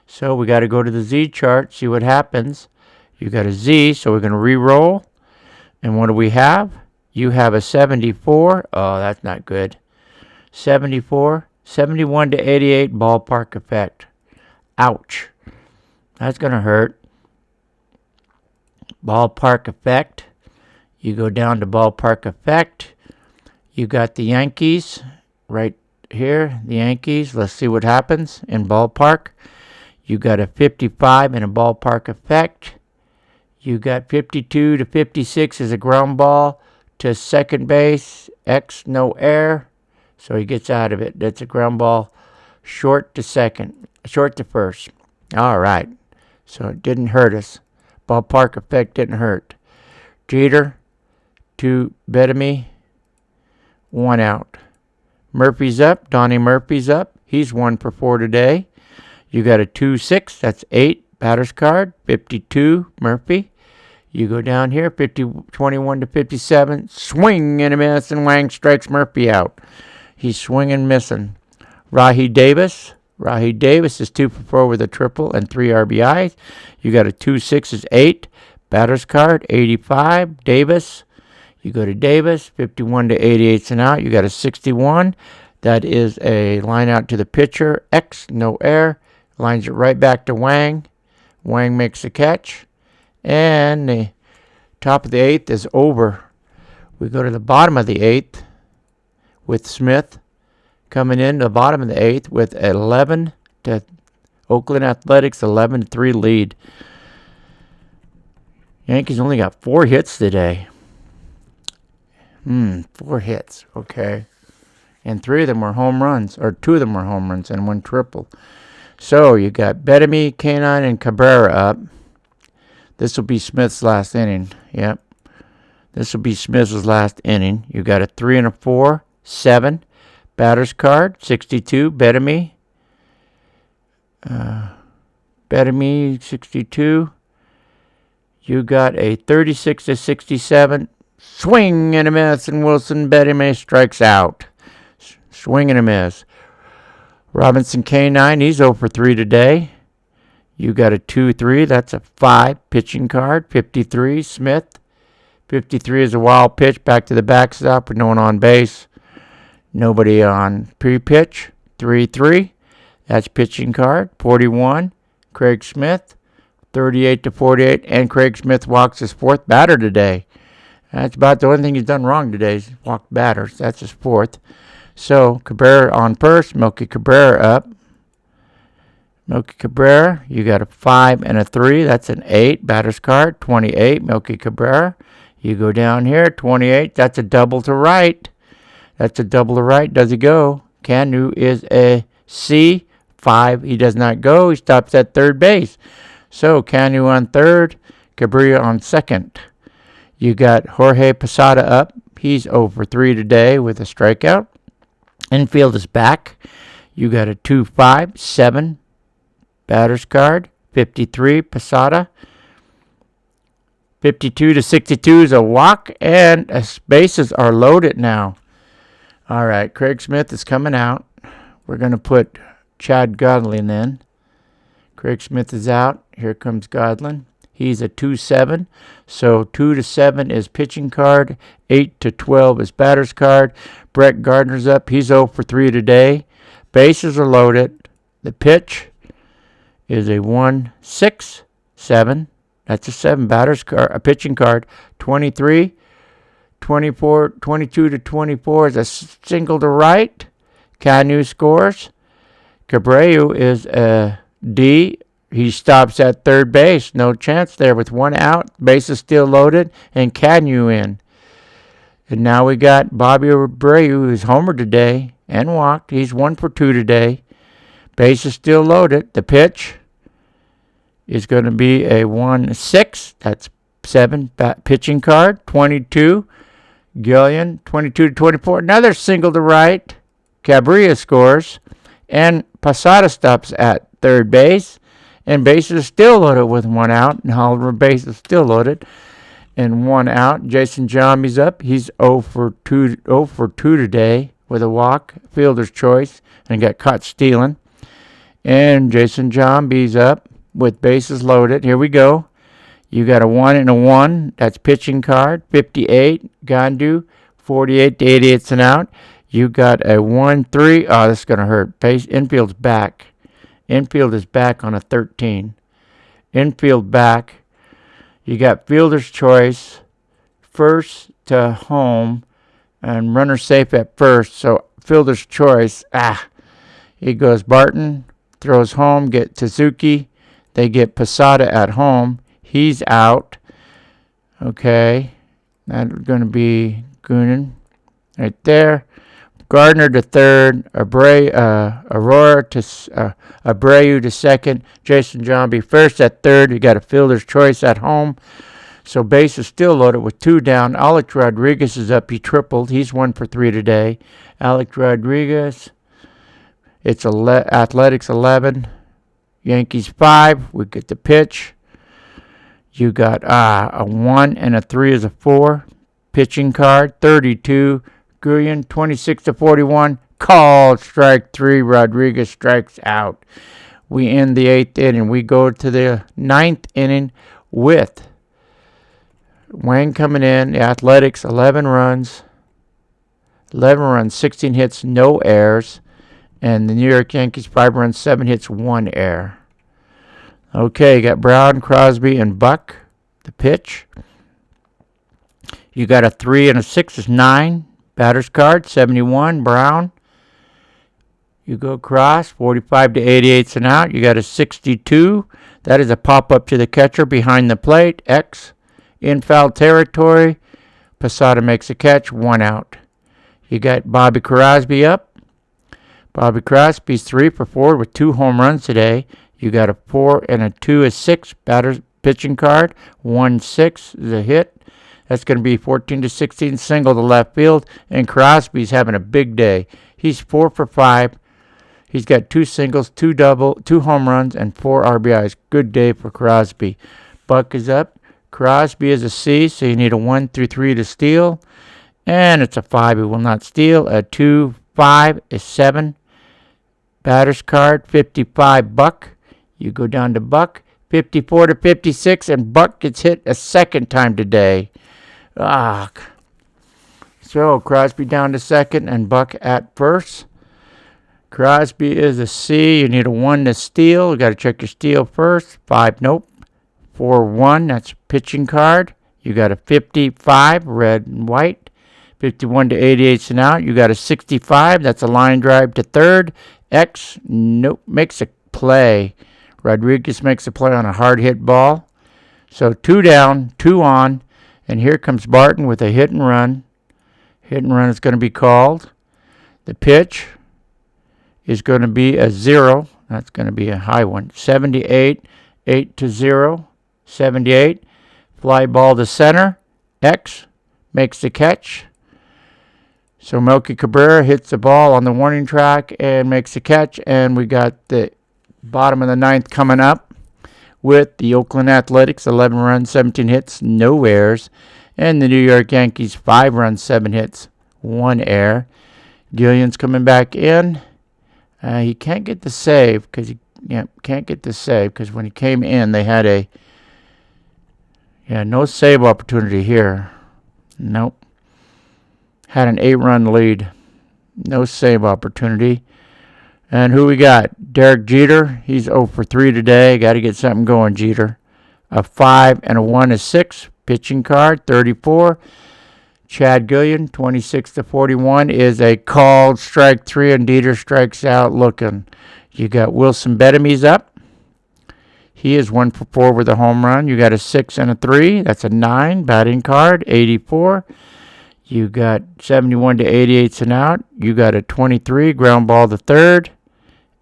Speaker 1: So we got to go to the Z chart, see what happens. You got a Z, so we're going to re-roll. And what do we have? You have a 74. Oh, that's not good. 74. 71 to 88, ballpark effect. Ouch. That's going to hurt. Ballpark effect. You go down to ballpark effect. You got the Yankees right here. The Yankees. Let's see what happens in ballpark. You got a 55 in a ballpark effect. You got 52 to 56 as a ground ball to second base. X, no air. So he gets out of it. That's a ground ball short to second. Short to first. All right. So it didn't hurt us. Ballpark effect didn't hurt. Jeter to Bettamy. 1 out. Murphy's up. Donnie Murphy's up. He's 1 for 4 today. You got a 2-6. That's 8. Batter's card. 52. Murphy. You go down here. 21 to 57. Swing and a miss. And Wang strikes Murphy out. He's swinging, missing. Rahi Davis. Rahi Davis is 2 for 4 with a triple and 3 RBIs. You got a 2-6 is 8. Batter's card. 85. Davis. You go to Davis. 51 to 88's an out. You got a 61. That is a line out to the pitcher. X, no air. Lines it right back to Wang. Wang makes the catch. And the top of the 8th is over. We go to the bottom of the 8th with Smith coming in the bottom of the 8th with 11 to Oakland Athletics 11-3 lead. Yankees only got 4 hits today. 4 hits. Okay. And 3 of them were home runs, or 2 of them were home runs and 1 triple. So you got Bettamy, Canine, and Cabrera up. This will be Smith's last inning. Yep. This will be Smith's last inning. You got a 3 and a 4, 7. Batter's card, 62. Bettamy. Bettamy, 62. You got a 36-67 swing and a miss, and Wilson Betty strikes out. Swing and a miss. Robinson K9, he's 0 for 3 today. You got a 2-3, that's a 5 pitching card. 53, Smith. 53 is a wild pitch, back to the backstop with no one on base. Nobody on pre-pitch. 3-3, that's pitching card. 41, Craig Smith. 38-48, and Craig Smith walks his 4th batter today. That's about the only thing he's done wrong today is walked batters. That's his 4th. So Cabrera on first, Melky Cabrera up. Melky Cabrera, you got a 5 and a 3. That's an 8 batter's card. 28, Melky Cabrera. You go down here, 28. That's a double to right. That's a double to right. Does he go? Canu is a C. 5. He does not go. He stops at third base. So Canu on third, Cabrera on second. You got Jorge Posada up. He's 0 for 3 today with a strikeout. Infield is back. You got a 2-5-7 batter's card. 53, Posada. 52-62 is a walk, and bases are loaded now. All right, Craig Smith is coming out. We're going to put Chad Godlin in. Craig Smith is out. Here comes Godlin. He's a 2-7. So 2-7 is pitching card. 8-12 is batter's card. Brett Gardner's up. He's 0 for 3 today. Bases are loaded. The pitch is a 1-6-7. That's a 7 batter's card, a pitching card. 23, 24, 22-24 is a single to right. Canu scores. Cabrera is a D. He stops at third base. No chance there with 1 out. Bases still loaded. And Canu in. And now we got Bobby Abreu, who's homered today and walked. He's 1 for 2 today. Bases still loaded. The pitch is going to be a 1-6. That's 7 pitching card. 22. Gillian, 22-24. Another single to right. Cabrera scores. And Posada stops at third base. And bases still loaded with 1 out. And Oliver base is still loaded. And 1 out. Jason Giambi's up. He's 0 for 2 today with a walk. Fielder's choice. And got caught stealing. And Jason Giambi's up with bases loaded. Here we go. You got a 1 and a 1. That's pitching card. 58. Gandu. 48-88's an out. You got a 1-3. Oh, this is going to hurt. Infield's back. Infield is back on a 13. Infield back. You got fielder's choice. First to home. And runner safe at first. So fielder's choice. He goes Barton. Throws home. Get Suzuki. They get Posada at home. He's out. Okay. That's going to be Goonan right there. Gardner to third. Aurora to Abreu to second. Jason Giambi first at third. You got a fielder's choice at home. So base is still loaded with 2 down. Alex Rodriguez is up. He tripled. He's 1 for 3 today. Alex Rodriguez. It's Athletics 11. Yankees 5. We get the pitch. You got a 1 and a 3 is a 4. Pitching card. 32. Gullion. 26-41. Called. Strike 3. Rodriguez strikes out. We end the 8th inning. We go to the 9th inning with Wang coming in. The Athletics 11 runs. 16 hits, no errors. And the New York Yankees 5 runs, 7 hits, 1 error. Okay, you got Brown, Crosby, and Buck. The pitch. You got a 3 and a 6 is 9. Batter's card, 71. Brown. You go across, 45-88's an out. You got a 62. That is a pop-up to the catcher behind the plate. X. In foul territory. Posada makes a catch, 1 out. You got Bobby Crosby up. Bobby Crosby's 3 for 4 with 2 home runs today. You got a 4 and a 2 is 6 batter's pitching card. 1-6 is a hit. That's going to be 14-16 single to left field. And Crosby's having a big day. He's 4 for 5. He's got 2 singles, 2 home runs, and 4 RBIs. Good day for Crosby. Buck is up. Crosby is a C, so you need a 1 through 3 to steal. And it's a 5, he will not steal. A 2, 5 is 7. Batter's card, 55, Buck. You go down to Buck. 54 to 56, and Buck gets hit a second time today. So Crosby down to second and Buck at first. Crosby is a C. You need a 1 to steal. You got to check your steal first. 5, nope. 4, 1, that's pitching card. You got a 55, red and white. 51 to 88's an out. You got a 65, that's a line drive to third. X, nope, makes a play. Rodriguez makes a play on a hard hit ball. So 2 down, 2 on, and here comes Barton with a hit and run. Hit and run is going to be called. The pitch is going to be a 0. That's going to be a high one. 78, 8 to 0. 78. Fly ball to center. X makes the catch. So Melky Cabrera hits the ball on the warning track and makes the catch. And we got the bottom of the 9th coming up with the Oakland Athletics, 11 runs, 17 hits, no errors. And the New York Yankees, 5 runs, 7 hits, 1 error. Gillian's coming back in. He can't get the save because when he came in, they had no save opportunity here. Nope. Had an 8-run lead. No save opportunity. And who we got? Derek Jeter. He's 0 for 3 today. Got to get something going, Jeter. A 5 and a 1 is 6. Pitching card, 34. Chad Gillian, 26 to 41, is a called strike 3, and Dieter strikes out looking. You got Wilson Betemy's up. He is 1 for 4 with a home run. You got a 6 and a 3. That's a 9. Batting card, 84. You got 71 to 88's an out. You got a 23. Ground ball to third.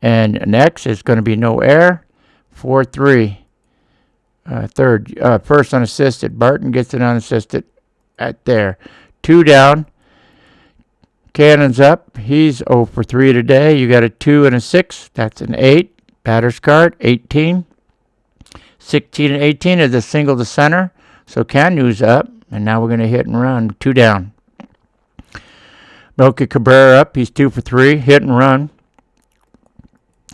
Speaker 1: And an X is going to be no error. 4-3. First unassisted. Barton gets it unassisted at there. 2 down. Cannon's up. He's 0 for 3 today. You got a 2 and a 6. That's an 8. Batter's card, 18. 16 and 18 is a single to center. So Canu's up. And now we're going to hit and run. 2 down. Melky Cabrera up. He's 2 for 3. Hit and run.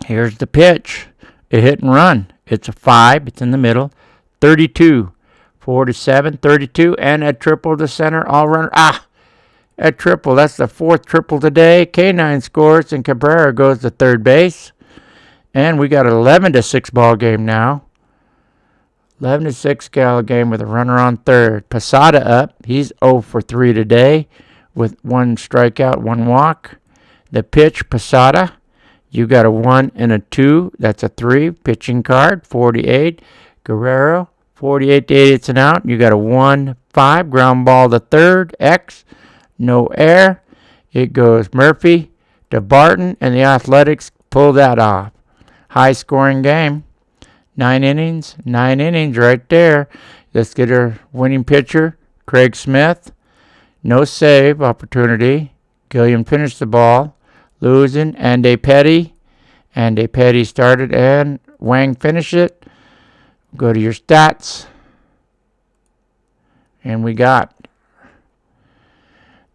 Speaker 1: Here's the pitch. A hit and run. It's a 5. It's in the middle. 32. 4 to 7. 32. And a triple to center. All runner. A triple. That's the 4th triple today. K9 scores and Cabrera goes to third base. And we got an 11 to 6 ball game now. 11 to 6 gal game with a runner on third. Posada up. He's 0 for 3 today with 1 strikeout, 1 walk. The pitch, Posada. You got a 1 and a 2. That's a 3. Pitching card, 48. Guerrero, 48 to 80. It's an out. You got a 1-5. Ground ball to third. X. No error. It goes Murphy to Barton, and the Athletics pull that off. High scoring game. 9 innings. 9 innings right there. Let's get our winning pitcher, Craig Smith. No save opportunity. Gilliam finished the ball. Losing. And a Petty started, and Wang finished it. Go to your stats. And we got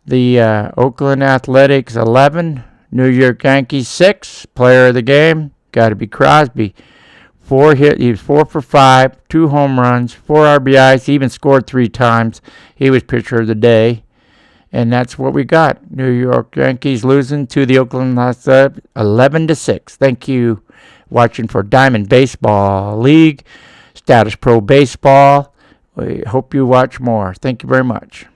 Speaker 1: the Oakland Athletics 11, New York Yankees 6. Player of the game, got to be Crosby. 4 hit. He was 4 for 5, 2 home runs, 4 RBIs. He even scored 3 times. He was pitcher of the day. And that's what we got. New York Yankees losing to the Oakland Athletics 11 to 6. Thank you watching for Diamond Baseball League, Statis-Pro Baseball. We hope you watch more. Thank you very much.